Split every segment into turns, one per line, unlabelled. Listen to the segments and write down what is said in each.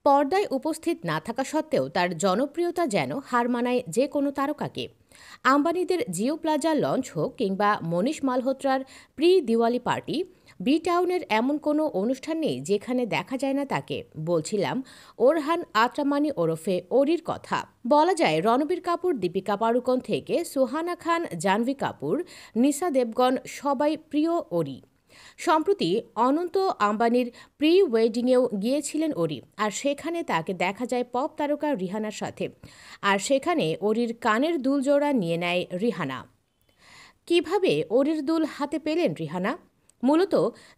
পর্দায় উপস্থিত না থাকা সত্ত্বেও তার জনপ্রিয়তা যেন হার মানায় যে কোনো তারকাকে। আম্বানিদের জিও প্লাজা লঞ্চ হোক কিংবা মনীষ মালহোত্রার প্রি দিওয়ালি পার্টি, বি টাউনের এমন কোনো অনুষ্ঠান নেই যেখানে দেখা যায় না তাকে। বলছিলাম ওরহান আত্রামানি ওরফে ওরির কথা। বলা যায় রণবীর কাপুর, দীপিকা পাড়ুকোন থেকে সুহানা খান, জাহ্নবী কাপুর, নিশা দেবগন সবাই প্রিয় ওরি। সম্প্রতি অনন্ত আম্বানির প্রি ওয়েডিংয়েও গিয়েছিলেন ওরি, আর সেখানে তাকে দেখা যায় পপ তারকা রিহানার সাথে। আর সেখানে ওরির কানের দুল জোড়া নিয়ে নেয় রিহানা। কিভাবে ওরির দুল হাতে পেলেন রিহানা? মূলত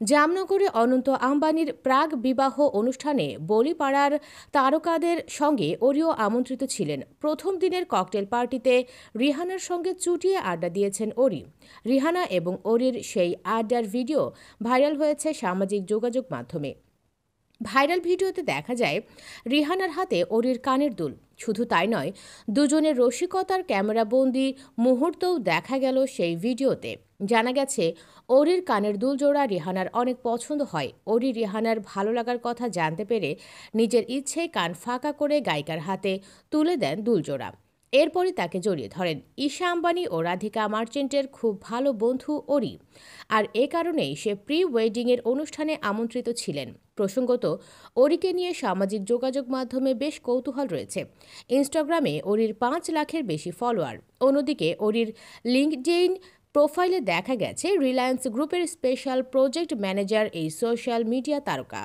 জামনগরে অনন্ত আম্বানির প্রাগ বিবাহ অনুষ্ঠানে বলিপাড়ার তারকাদের সঙ্গে ওরিও আমন্ত্রিত ছিলেন। প্রথম দিনের ককটেল পার্টিতে রিহানার সঙ্গে চুটিয়ে আড্ডা দিয়েছেন ওরি। রিহানা এবং ওরির সেই আড্ডার ভিডিও ভাইরাল হয়েছে সামাজিক যোগাযোগ মাধ্যমে। ভাইরাল ভিডিওতে দেখা যায় রিহানার হাতে ওরির কানের দুল। শুধু তাই নয়, দুজনের রসিকতার ক্যামেরাবন্দি মুহূর্তও দেখা গেল সেই ভিডিওতে। জানা গেছে ওরির কানের দুল জোড়া রিহানার অনেক পছন্দ হয়। ওরি রিহানার ভালো লাগার কথা জানতে পেরে নিজের ইচ্ছেই কান ফাঁকা করে গায়িকার হাতে তুলে দেন দুলজোড়া। এরপরই তাকে জড়িয়ে ধরেন। ঈশা আম্বানি ও রাধিকা মার্চেন্টের খুব ভালো বন্ধু ওরি, আর এ কারণেই সে প্রি ওয়েডিংয়ের অনুষ্ঠানে আমন্ত্রিত ছিলেন। প্রসঙ্গত, ওরিকে নিয়ে সামাজিক যোগাযোগ মাধ্যমে বেশ কৌতূহল রয়েছে। ইনস্টাগ্রামে ওরির ৫ লাখের বেশি ফলোয়ার। অন্যদিকে ওরির লিঙ্কডইন প্রোফাইলে দেখা গেছে রিলায়েন্স গ্রুপের স্পেশাল প্রজেক্ট ম্যানেজার এই সোশ্যাল মিডিয়া তারকা।